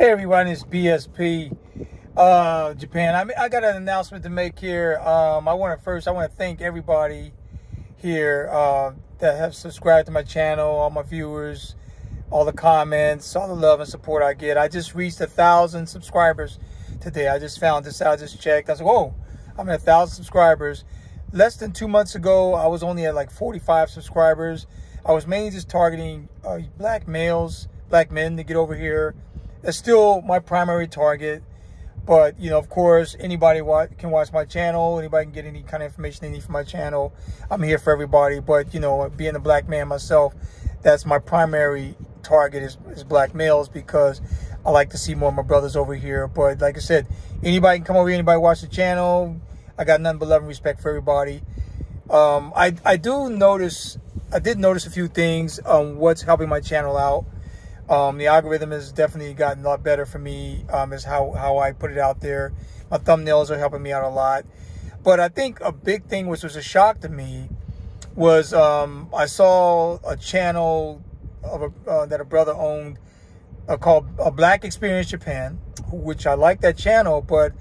Hey everyone, it's BSP Japan. I got an announcement to make here. I want to thank everybody here that have subscribed to my channel, all my viewers, all the comments, all the love and support I get. I just reached 1,000 subscribers today. I just found this out. I just checked. I said, whoa, I'm at 1,000 subscribers. Less than 2 months ago, I was only at like 45 subscribers. I was mainly just targeting black males, black men to get over here. That's still my primary target. But, you know, of course, anybody can watch my channel. Anybody can get any kind of information they need from my channel. I'm here for everybody. But, you know, being a black man myself, that's my primary target is black males, because I like to see more of my brothers over here. But like I said, anybody can come over here, anybody watch the channel. I got nothing but love and respect for everybody. I did notice a few things on what's helping my channel out. The algorithm has definitely gotten a lot better for me, is how I put it out there. My thumbnails are helping me out a lot. But I think a big thing, which was a shock to me, was I saw a channel that a brother owned called A Black Experience Japan, which I like that channel, but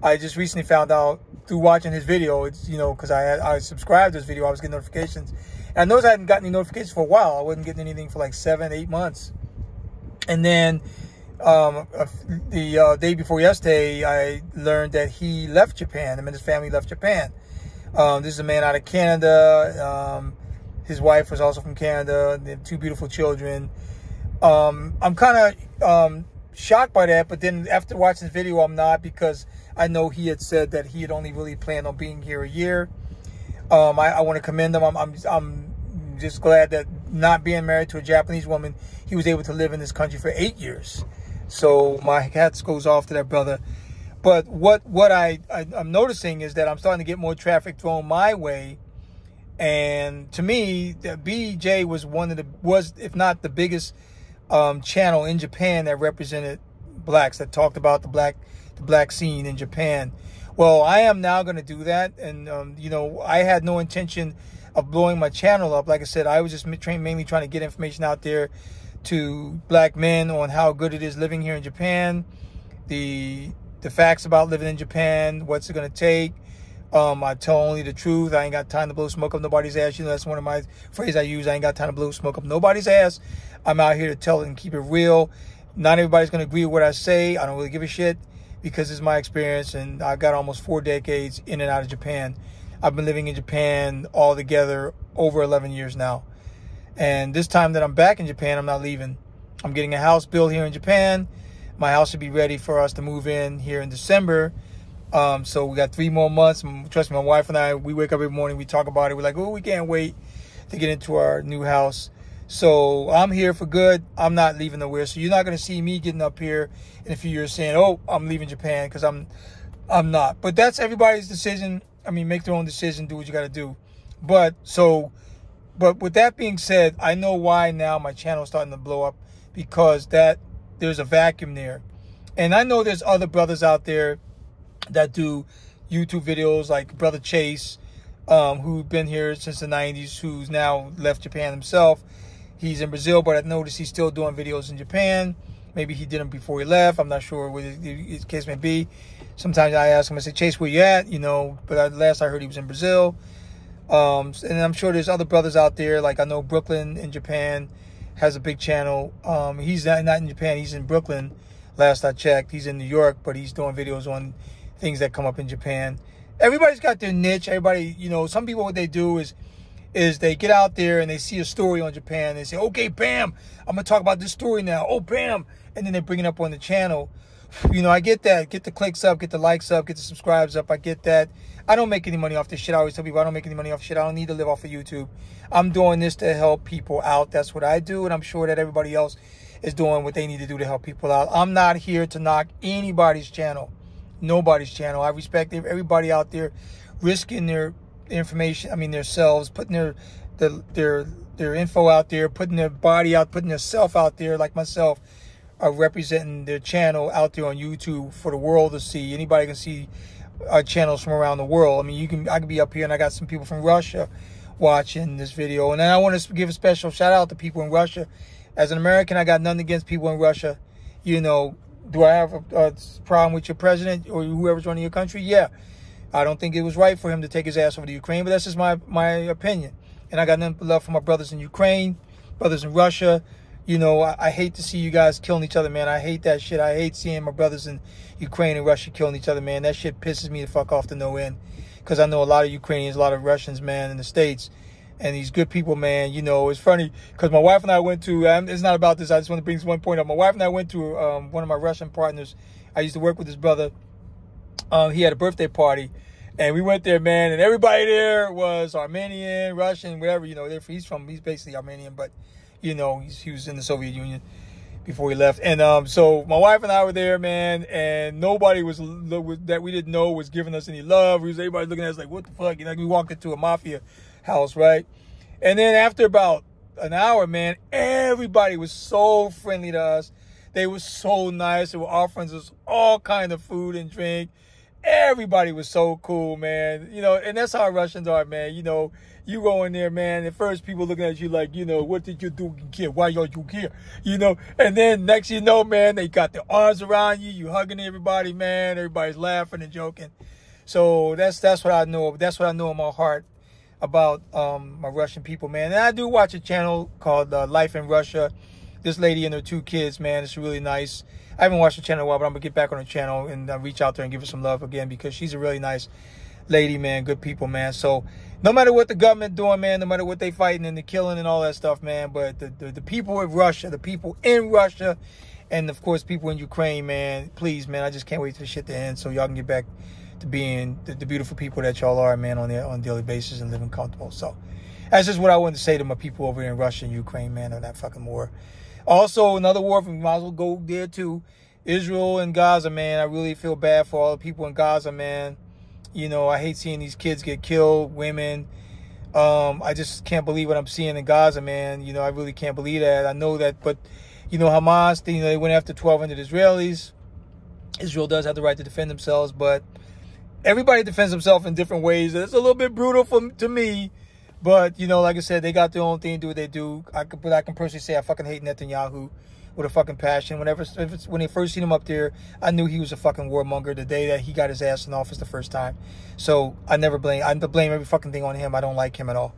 I just recently found out through watching his video, it's, you know, because I subscribed to his video, I was getting notifications. And I noticed I hadn't gotten any notifications for a while. I wasn't getting anything for like 7-8 months. And then the day before yesterday, I learned that he left Japan. Him and his family left Japan. This is a man out of Canada. His wife was also from Canada. They have 2 beautiful children. I'm kind of shocked by that, but then after watching this video, I'm not, because I know he had said that he had only really planned on being here a year. I want to commend him. I'm just glad that, not being married to a Japanese woman, he was able to live in this country for 8 years. So my hats goes off to that brother. But what I'm noticing is that I'm starting to get more traffic thrown my way. And to me, BJ was if not the biggest channel in Japan that represented blacks, that talked about the black scene in Japan. Well, I am now going to do that. And, you know, I had no intention of blowing my channel up. Like I said, I was just mainly trying to get information out there to black men on how good it is living here in Japan, the facts about living in Japan, what's it going to take. I tell only the truth. I ain't got time to blow smoke up nobody's ass. You know, that's one of my phrases I use. I ain't got time to blow smoke up nobody's ass. I'm out here to tell it and keep it real. Not everybody's going to agree with what I say. I don't really give a shit, because it's my experience, and I've got almost 4 decades in and out of Japan. I've been living in Japan altogether over 11 years now. And this time that I'm back in Japan, I'm not leaving. I'm getting a house built here in Japan. My house should be ready for us to move in here in December. So we got 3 more months. Trust me, my wife and I, we wake up every morning, we talk about it. We're like, oh, we can't wait to get into our new house. So I'm here for good. I'm not leaving nowhere. So you're not going to see me getting up here in a few years saying, oh, I'm leaving Japan, because I'm not. But that's everybody's decision. I mean, make their own decision, do what you got to do. But with that being said, I know why now my channel is starting to blow up, because there's a vacuum there. And I know there's other brothers out there that do YouTube videos, like Brother Chase, who's been here since the 90s, who's now left Japan himself. He's in Brazil, but I noticed he's still doing videos in Japan. Maybe he did them before he left. I'm not sure what the case may be. Sometimes I ask him, I say, Chase, where you at? You know, but last I heard he was in Brazil. And I'm sure there's other brothers out there. Like I know Brooklyn in Japan has a big channel. He's not in Japan. He's in Brooklyn. Last I checked, he's in New York, but he's doing videos on things that come up in Japan. Everybody's got their niche. Everybody, you know, some people, what they do is they get out there and they see a story on Japan. They say, okay, bam, I'm going to talk about this story now. Oh, bam. And then they bring it up on the channel. You know, I get that. Get the clicks up, get the likes up, get the subscribes up. I get that. I don't make any money off this shit. I always tell people I don't make any money off shit. I don't need to live off of YouTube. I'm doing this to help people out. That's what I do. And I'm sure that everybody else is doing what they need to do to help people out. I'm not here to knock anybody's channel. Nobody's channel. I respect everybody out there risking their information, I mean themselves, putting their info out there, putting their body out, putting their self out there, like myself, representing their channel out there on YouTube for the world to see. Anybody can see our channels from around the world. I mean, I can be up here and I got some people from Russia watching this video. And then I want to give a special shout out to people in Russia. As an American, I got nothing against people in Russia. You know, Do I have a problem with your president or whoever's running your country? Yeah. I don't think it was right for him to take his ass over to Ukraine, but that's just my opinion. And I got nothing but love for my brothers in Ukraine, brothers in Russia. You know, I hate to see you guys killing each other, man. I hate that shit. I hate seeing my brothers in Ukraine and Russia killing each other, man. That shit pisses me the fuck off to no end. Because I know a lot of Ukrainians, a lot of Russians, man, in the States. And these good people, man, you know, it's funny. Because my wife and I went to, it's not about this. I just want to bring this one point up. My wife and I went to one of my Russian partners. I used to work with his brother. He had a birthday party. And we went there, man. And everybody there was Armenian, Russian, whatever, you know. He's basically Armenian, but... You know, he was in the Soviet Union before he left. And so my wife and I were there, man, and nobody was that we didn't know was giving us any love. Everybody looking at us like, what the fuck? You know, we walked into a mafia house, right? And then after about an hour, man, everybody was so friendly to us. They were so nice. They were offering us all kind of food and drink. Everybody was so cool, man. You know, and that's how Russians are, man. You know, you go in there, man. At first, people looking at you like, you know, what did you do here? Why are you here? You know, and then next you know, man, they got their arms around you. You hugging everybody, man. Everybody's laughing and joking. So that's what I know. That's what I know in my heart about my Russian people, man. And I do watch a channel called Life in Russia. This lady and her 2 kids, man, it's really nice. I haven't watched the channel in a while, but I'm going to get back on her channel and reach out there and give her some love again because she's a really nice lady, man. Good people, man. So no matter what the government doing, man, no matter what they fighting and the killing and all that stuff, man, but the people of Russia, the people in Russia, and, of course, people in Ukraine, man, please, man, I just can't wait for this shit to end so y'all can get back to being the beautiful people that y'all are, man, on a daily basis and living comfortable. So that's just what I wanted to say to my people over here in Russia and Ukraine, man, on that fucking war. Also, another war, we might as well go there too. Israel and Gaza, man. I really feel bad for all the people in Gaza, man. You know, I hate seeing these kids get killed, women. I just can't believe what I'm seeing in Gaza, man. You know, I really can't believe that. I know that, but, you know, Hamas, they went after 1,200 Israelis. Israel does have the right to defend themselves, but everybody defends themselves in different ways. It's a little bit brutal to me. But, you know, like I said, they got their own thing, do what they do. But I can personally say I fucking hate Netanyahu with a fucking passion. When they first seen him up there, I knew he was a fucking warmonger the day that he got his ass in office the first time. So I blame every fucking thing on him. I don't like him at all.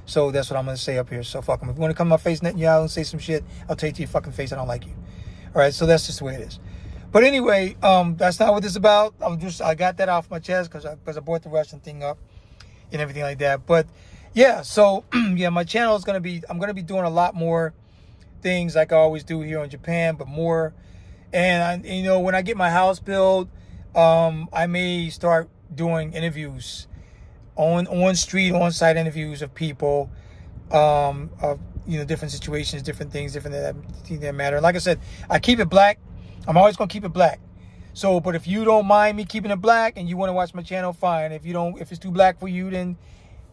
So that's what I'm going to say up here. So fuck him. If you want to come to my face, Netanyahu, and say some shit, I'll tell you to your fucking face I don't like you. All right, so that's just the way it is. But anyway, that's not what this is about. I got that off my chest because I brought the Russian thing up and everything like that. But yeah, so yeah, my channel is I'm gonna be doing a lot more things like I always do here in Japan, but more. And you know, when I get my house built, I may start doing interviews on-site interviews of people, of, you know, different situations, different things, that matter. Like I said, I keep it black. I'm always gonna keep it black. So, but if you don't mind me keeping it black and you want to watch my channel, fine. If it's too black for you, then,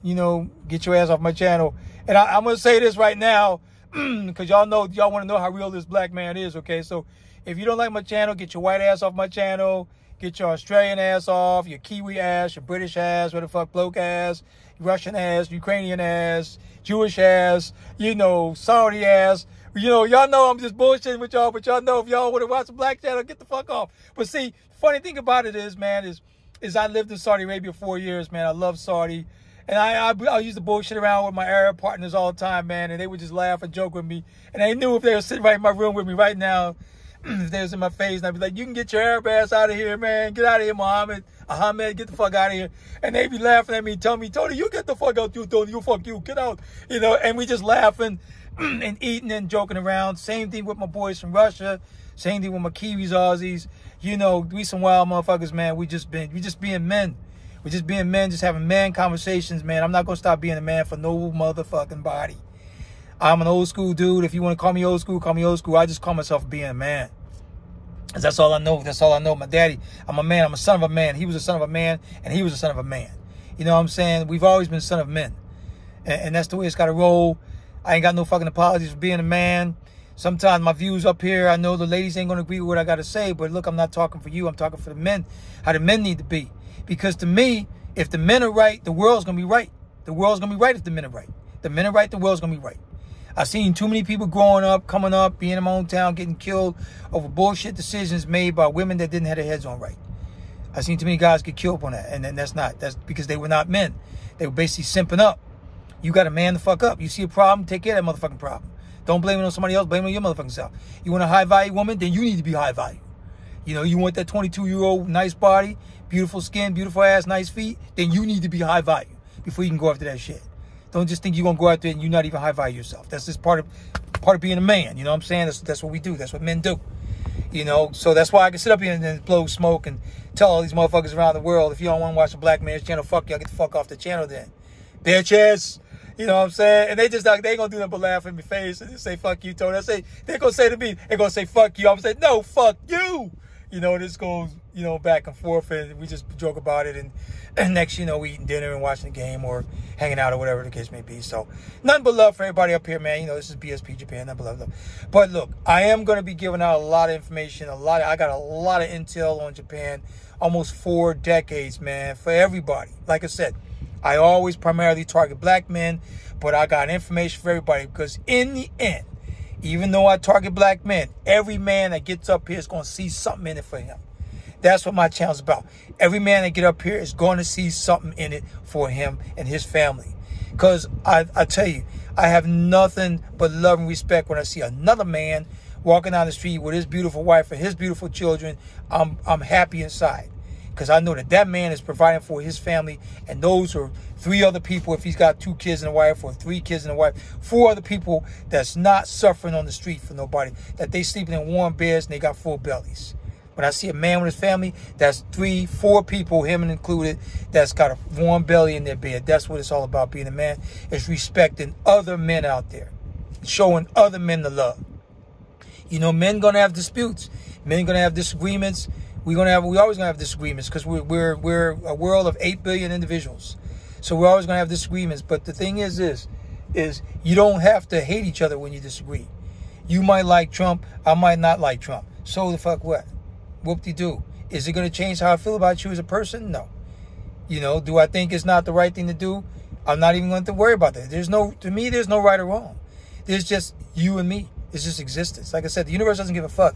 you know, get your ass off my channel. And I'm going to say this right now because y'all want to know how real this black man is, okay? So if you don't like my channel, get your white ass off my channel. Get your Australian ass off, your Kiwi ass, your British ass, what the fuck, bloke ass, Russian ass, Ukrainian ass, Jewish ass, you know, Saudi ass. You know, y'all know I'm just bullshitting with y'all, but y'all know if y'all want to watch the black channel, get the fuck off. But see, funny thing about it is, man, is I lived in Saudi Arabia 4 years, man. I love Saudi. And I used to bullshit around with my Arab partners all the time, man. And they would just laugh and joke with me. And they knew if they were sitting right in my room with me right now, if they was in my face, and I'd be like, you can get your Arab ass out of here, man. Get out of here, Ahmed, get the fuck out of here. And they'd be laughing at me, telling me, Tony, you get the fuck out, you, Tony, you fuck you, get out. You know, and we just laughing and eating and joking around. Same thing with my boys from Russia. Same thing with my Kiwis, Aussies. You know, we some wild motherfuckers, man. We just being men. We're just being men, just having man conversations, man. I'm not going to stop being a man for no motherfucking body. I'm an old school dude. If you want to call me old school, call me old school. I just call myself being a man. Because that's all I know. That's all I know. My daddy, I'm a man. I'm a son of a man. He was a son of a man, and he was a son of a man. You know what I'm saying? We've always been son of men. And that's the way it's got to roll. I ain't got no fucking apologies for being a man. Sometimes my views up here, I know the ladies ain't going to agree with what I got to say. But look, I'm not talking for you. I'm talking for the men. How the men need to be. Because to me, if the men are right, the world's going to be right. The world's going to be right if the men are right. The men are right, the world's going to be right. I've seen too many people growing up, coming up, being in my own town, getting killed over bullshit decisions made by women that didn't have their heads on right. I've seen too many guys get killed on that. And then that's because they were not men. They were basically simping up. You got to man the fuck up. You see a problem, take care of that motherfucking problem. Don't blame it on somebody else, blame it on your motherfucking self. You want a high value woman, then you need to be high value. You know, you want that 22-year-old, nice body, beautiful skin, beautiful ass, nice feet, then you need to be high value before you can go after that shit. Don't just think you're going to go out there and you're not even high value yourself. That's just part of being a man. You know what I'm saying? That's what we do. That's what men do. You know, so that's why I can sit up here and blow smoke and tell all these motherfuckers around the world, if you don't want to watch a black man's channel, fuck y'all, get the fuck off the channel then. Bitches. You know what I'm saying? And they just like, they ain't gonna do nothing but laugh in my face and just say, fuck you, Tony. They're gonna say to me, they're gonna say, fuck you. I'm gonna say, no, fuck you. You know, this goes, you know, back and forth, and we just joke about it. And next, you know, we eating dinner and watching the game or hanging out or whatever the case may be. So, nothing but love for everybody up here, man. You know, this is BSP Japan, nothing but love. But look, I am going to be giving out a lot of information, I got a lot of intel on Japan, almost 4 decades, man, for everybody. Like I said, I always primarily target black men, but I got information for everybody because in the end, even though I target black men, every man that gets up here is going to see something in it for him. That's what my channel's about. Every man that get up here is going to see something in it for him and his family. Because I tell you, I have nothing but love and respect when I see another man walking down the street with his beautiful wife and his beautiful children. I'm happy inside. Because I know that man is providing for his family, and those are 3 other people, if he's got 2 kids and a wife, or 3 kids and a wife, 4 other people that's not suffering on the street for nobody, that they sleeping in warm beds and they got full bellies. When I see a man with his family, that's 3, 4 people, him included, that's got a warm belly in their bed. That's what it's all about, being a man. It's respecting other men out there, showing other men the love. You know, men gonna have disputes. Men gonna have disagreements. We always gonna have disagreements because we're a world of 8 billion individuals. So we're always gonna have disagreements. But the thing is you don't have to hate each other when you disagree. You might like Trump, I might not like Trump. So the fuck what? Whoop-de-doo. Is it gonna change how I feel about you as a person? No. You know, do I think it's not the right thing to do? I'm not even going to worry about that. To me, there's no right or wrong. There's just you and me. It's just existence. Like I said, the universe doesn't give a fuck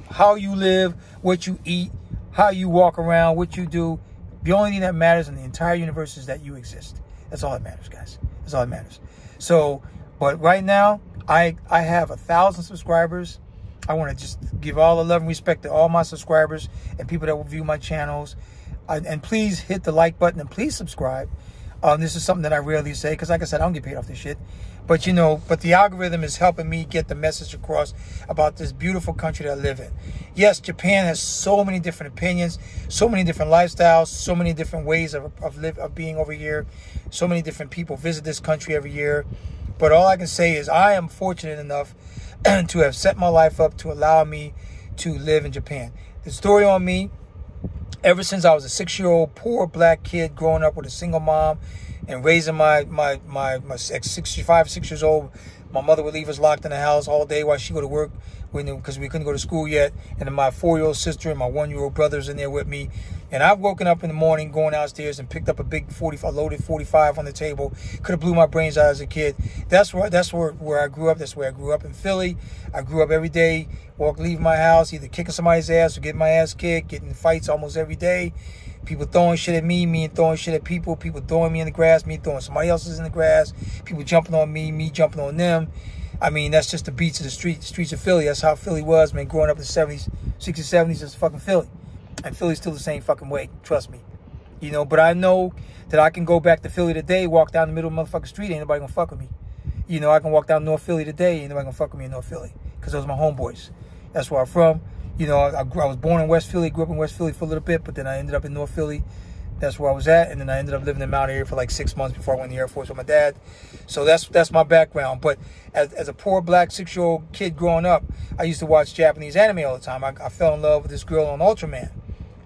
how you live, what you eat, how you walk around, what you do. The only thing that matters in the entire universe is that you exist. That's all that matters, guys. That's all that matters. So, but right now, I have 1,000 subscribers. I want to just give all the love and respect to all my subscribers and people that will view my channels. And please hit the like button and please subscribe. This is something that I rarely say because, like I said, I don't get paid off this shit. But, you know, the algorithm is helping me get the message across about this beautiful country that I live in. Yes, Japan has so many different opinions, so many different lifestyles, so many different ways of being over here. So many different people visit this country every year. But all I can say is I am fortunate enough to have set my life up to allow me to live in Japan. The story on me, ever since I was a 6-year-old poor black kid growing up with a single mom and raising my 6 years old, my mother would leave us locked in the house all day while she go to work because we couldn't go to school yet. And then my 4-year-old sister and my 1-year-old brother's in there with me. And I've woken up in the morning, going downstairs and picked up a big loaded 45 on the table. Could have blew my brains out as a kid. That's where I grew up. That's where I grew up in Philly. I grew up every day, leave my house, either kicking somebody's ass or getting my ass kicked, getting in fights almost every day. People throwing shit at me throwing shit at people throwing me in the grass, me throwing somebody else's in the grass, people jumping on me jumping on them. I mean, that's just the beats of the streets of Philly. That's how Philly was, man, growing up in the 70s, 60s, 70s, it's fucking Philly. And Philly's still the same fucking way, trust me. You know, but I know that I can go back to Philly today, walk down the middle of the motherfucking street, ain't nobody gonna fuck with me. You know, I can walk down North Philly today, ain't nobody gonna fuck with me in North Philly. Because those are my homeboys. That's where I'm from. You know, I was born in West Philly, grew up in West Philly for a little bit, but then I ended up in North Philly. That's where I was at. And then I ended up living in Mount Airy for like 6 months before I went to the Air Force with my dad. So that's my background. But as a poor black 6-year-old kid growing up, I used to watch Japanese anime all the time. I fell in love with this girl on Ultraman.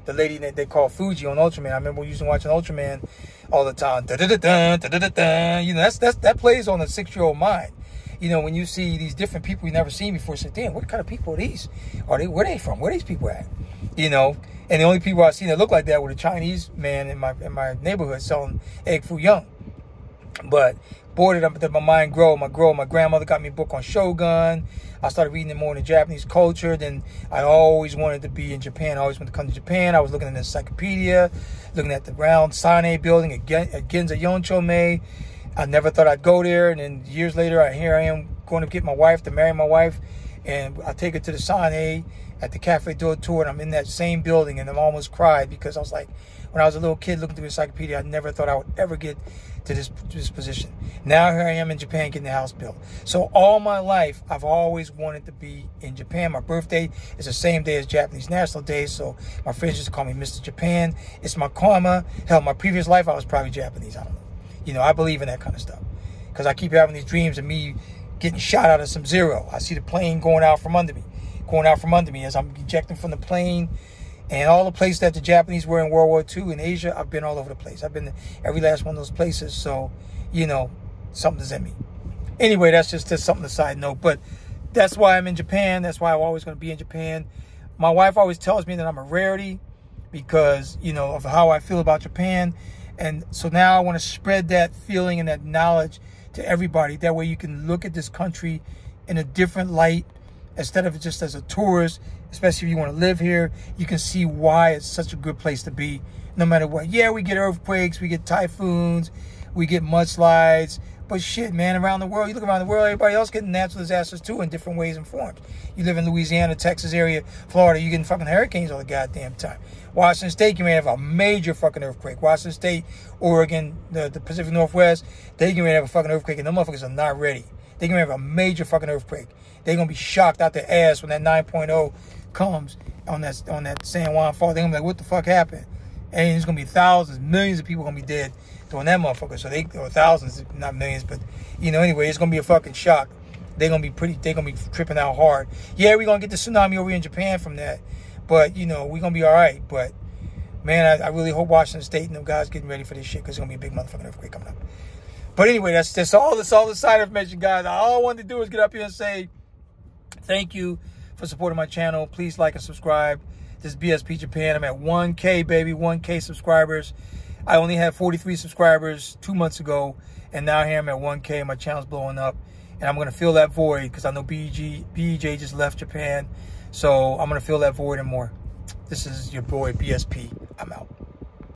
The lady that they call Fuji on Ultraman. I remember we used to watch Ultraman all the time. You know, that plays on a 6-year-old mind. You know, when you see these different people you've never seen before, you say, damn, what kind of people are these? Where are they from? Where are these people at? You know, and the only people I've seen that look like that were the Chinese man in my neighborhood selling egg foo young. But boy, did my mind grow. My grandmother got me a book on Shogun. I started reading more in the Japanese culture. Then I always wanted to be in Japan. I always wanted to come to Japan. I was looking in the encyclopedia, looking at the round Sane building at Ginza Yonchome. I never thought I'd go there. And then years later, here I am going to get my wife, to marry my wife. And I take her to the Sane at the Cafe do Tour. And I'm in that same building. And I almost cried because I was like, when I was a little kid looking through the encyclopedia, I never thought I would ever get to this position. Now here I am in Japan getting the house built. So all my life, I've always wanted to be in Japan. My birthday is the same day as Japanese National Day, so my friends just call me Mr. Japan. It's my karma. Hell, my previous life, I was probably Japanese. I don't know. You know, I believe in that kind of stuff because I keep having these dreams of me getting shot out of some zero. I see the plane going out from under me as I'm ejecting from the plane. And all the places that the Japanese were in World War II in Asia, I've been all over the place. I've been to every last one of those places. So, you know, something's in me. Anyway, that's just something, a side note. But that's why I'm in Japan. That's why I'm always going to be in Japan. My wife always tells me that I'm a rarity because, you know, of how I feel about Japan. And so now I want to spread that feeling and that knowledge to everybody. That way you can look at this country in a different light instead of just as a tourist. Especially if you want to live here, you can see why it's such a good place to be, no matter what. Yeah, we get earthquakes, we get typhoons, we get mudslides, but shit, man, around the world, you look around the world, everybody else getting natural disasters too in different ways and forms. You live in Louisiana, Texas area, Florida, you getting fucking hurricanes all the goddamn time. Washington State, you may have a major fucking earthquake. Washington State, Oregon, the Pacific Northwest, they can have a fucking earthquake, and them motherfuckers are not ready. They can have a major fucking earthquake. They're gonna be shocked out their ass when that 9.0 comes on that San Juan Fault. They're gonna be like, what the fuck happened? And there's gonna be thousands, millions of people gonna be dead during that motherfucker. So or thousands, not millions, but you know, anyway, it's gonna be a fucking shock. They're gonna be tripping out hard. Yeah, we're gonna get the tsunami over here in Japan from that, but you know, we're gonna be all right. But man, I really hope Washington State and them guys getting ready for this shit because it's gonna be a big motherfucking earthquake coming up. But anyway, that's all the side information, guys. All I wanted to do is get up here and say thank you for supporting my channel. Please like and subscribe. This is BSP Japan. I'm at 1K, baby, 1K subscribers. I only had 43 subscribers 2 months ago, and now here I'm at 1K. My channel's blowing up, and I'm going to fill that void because I know BJ just left Japan, so I'm going to fill that void and more. This is your boy, BSP. I'm out.